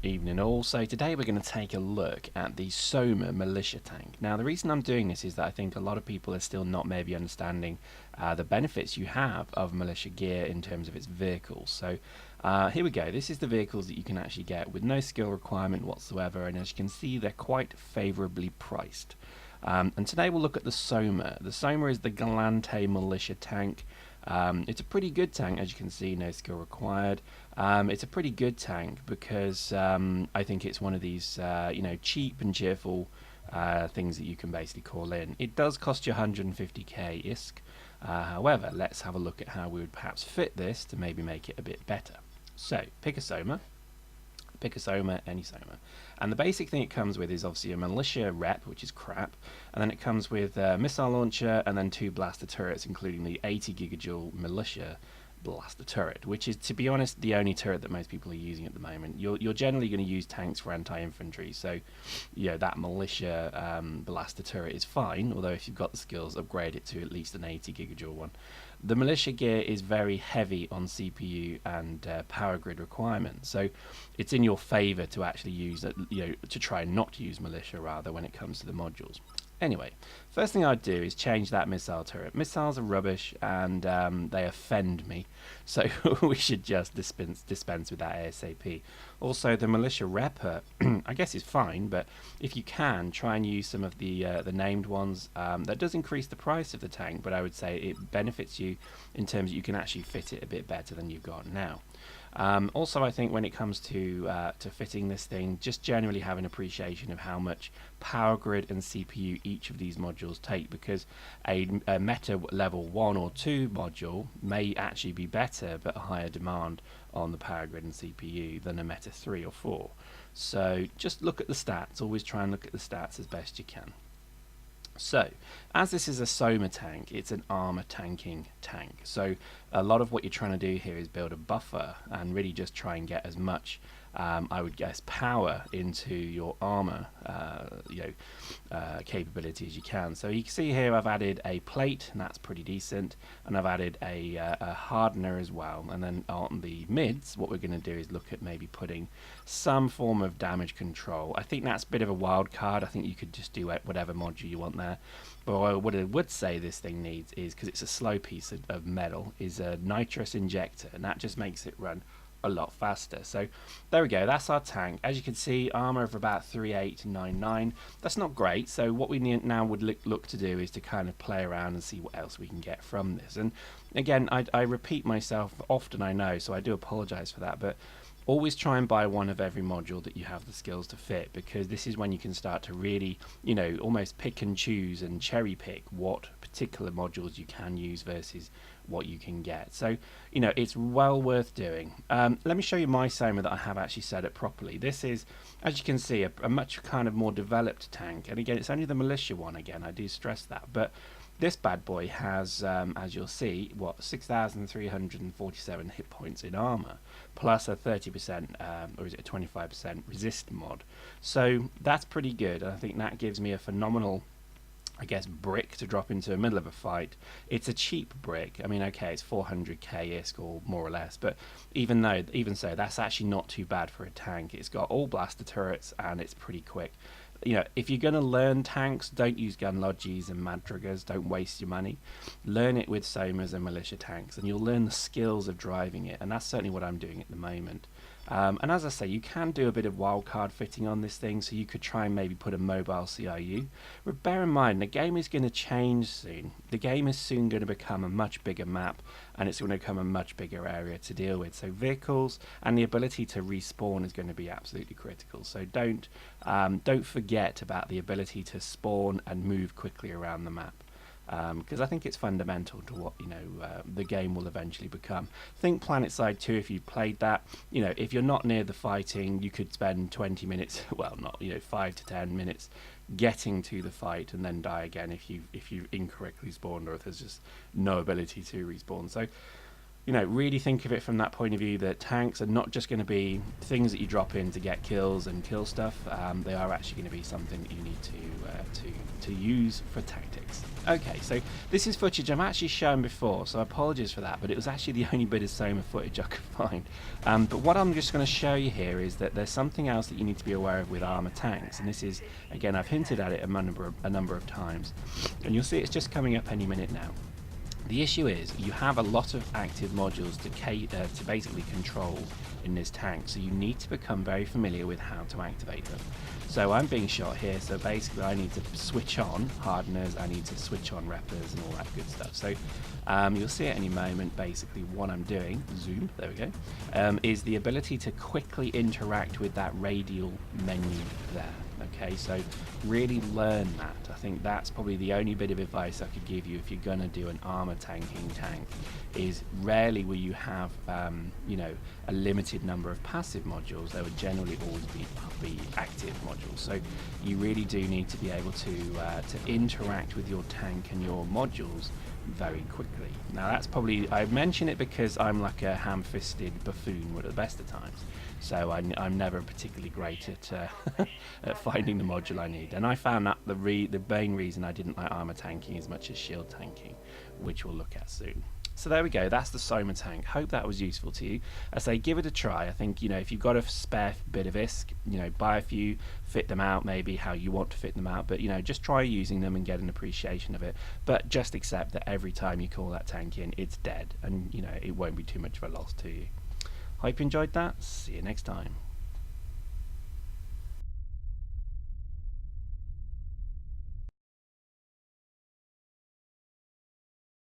Evening all. So today we're going to take a look at the SOMA militia tank. Now the reason I'm doing this is that I think a lot of people are still not maybe understanding the benefits you have of militia gear in terms of its vehicles. So here we go. This is the vehicles that you can actually get with no skill requirement whatsoever, and as you can see they're quite favourably priced. And today we'll look at the SOMA. The SOMA is the Galactic militia tank. It's a pretty good tank, as you can see, no skill required. It's a pretty good tank because I think it's one of these cheap and cheerful things that you can basically call in. It does cost you 150k ISK. However, let's have a look at how we would perhaps fit this to maybe make it a bit better. So pick a SOMA. Pick a SOMA, any SOMA. And the basic thing it comes with is obviously a militia rep, which is crap, and then it comes with a missile launcher and then 2 blaster turrets, including the 80 gigajoule militia blaster turret, which is, to be honest, the only turret that most people are using at the moment. You're generally going to use tanks for anti-infantry, so that militia blaster turret is fine, although if you've got the skills, upgrade it to at least an 80 gigajoule one. The militia gear is very heavy on CPU and power grid requirements, so it's in your favour to actually use to try not to use militia rather when it comes to the modules. Anyway, first thing I'd do is change that missile turret. Missiles are rubbish and they offend me, so we should just dispense with that ASAP. Also, the militia repper, I guess is fine, but if you can, try and use some of the named ones. That does increase the price of the tank, but I would say it benefits you in terms that you can actually fit it a bit better than you've got now. Also, I think when it comes to fitting this thing, just generally have an appreciation of how much power grid and CPU each of these modules take, because a meta level 1 or 2 module may actually be better but a higher demand on the power grid and CPU than a meta 3 or 4. So just look at the stats, always try and look at the stats as best you can. So, as this is a SOMA tank, it's an armor tanking tank. So, a lot of what you're trying to do here is build a buffer and really just try and get as much, I would guess, power into your armor, capability as you can. So you can see here I've added a plate, and that's pretty decent, and I've added a hardener as well. And then on the mids, what we're going to do is look at maybe putting some form of damage control. I think that's a bit of a wild card. I think you could just do whatever module you want there. But what I would say this thing needs is, because it's a slow piece of metal, is a nitrous injector, and that just makes it run a lot faster. So there we go, that's our tank. As you can see, armor of about 3899. That's not great, so what we now would look to do is to kind of play around and see what else we can get from this. And again, I repeat myself often, I know, so I do apologize for that, but always try and buy one of every module that you have the skills to fit, because this is when you can start to really, almost pick and choose and cherry pick what particular modules you can use versus what you can get. So, it's well worth doing. Let me show you my SOMA that I have actually set up properly. This is, as you can see, a much kind of more developed tank. And again, it's only the militia one, again, I do stress that. But this bad boy has, as you'll see, 6,347 hit points in armor, plus a 30%, or is it a 25% resist mod. So that's pretty good. I think that gives me a phenomenal, I guess, brick to drop into the middle of a fight. It's a cheap brick. I mean, okay, it's 400k ISK or more or less, but even so, that's actually not too bad for a tank. It's got all blaster turrets and it's pretty quick. If you're going to learn tanks, don't use gun lodges and madrigers. Don't waste your money. Learn it with SOMAs and militia tanks, and you'll learn the skills of driving it, and that's certainly what I'm doing at the moment. And as I say, you can do a bit of wildcard fitting on this thing, so you could try and maybe put a mobile CIU. But bear in mind, the game is going to change soon. The game is soon going to become a much bigger map, and it's going to become a much bigger area to deal with. So vehicles and the ability to respawn is going to be absolutely critical. So don't forget about the ability to spawn and move quickly around the map. Because I think it's fundamental to what the game will eventually become. Think PlanetSide 2 if you played that. If you're not near the fighting, you could spend 20 minutes, well, not 5 to 10 minutes getting to the fight and then die again if you incorrectly spawned, or if there's just no ability to respawn. So you know, really think of it from that point of view that tanks are not just going to be things that you drop in to get kills and kill stuff. They are actually going to be something that you need to use for tactics. Okay, so this is footage I've actually shown before, so apologies for that, but it was actually the only bit of SOMA footage I could find. But what I'm just going to show you here is that there's something else that you need to be aware of with armor tanks, and this is, again, I've hinted at it a number of times, and you'll see it's just coming up any minute now. The issue is you have a lot of active modules to basically control in this tank, so you need to become very familiar with how to activate them. So I'm being shot here, so basically I need to switch on hardeners, I need to switch on reppers and all that good stuff. So you'll see at any moment basically what I'm doing, zoom, there we go, is the ability to quickly interact with that radial menu there. Okay, so really learn that. I think that's probably the only bit of advice I could give you if you're going to do an armor tanking tank, is rarely will you have you know, a limited number of passive modules. There would generally always be active modules, so you really do need to be able to interact with your tank and your modules very quickly. Now that's probably, I mention it because I'm like a ham-fisted buffoon at the best of times, so I'm never particularly great at at finding the module I need, and I found that the main reason I didn't like armor tanking as much as shield tanking, which we'll look at soon. So there we go, that's the SOMA tank. Hope that was useful to you. I say give it a try. I think, you know, if you've got a spare bit of ISK, you know, buy a few, fit them out maybe how you want to fit them out, but you know, just try using them and get an appreciation of it. But just accept that every time you call that tank in, it's dead, and you know, it won't be too much of a loss to you. Hope you enjoyed that. See you next time.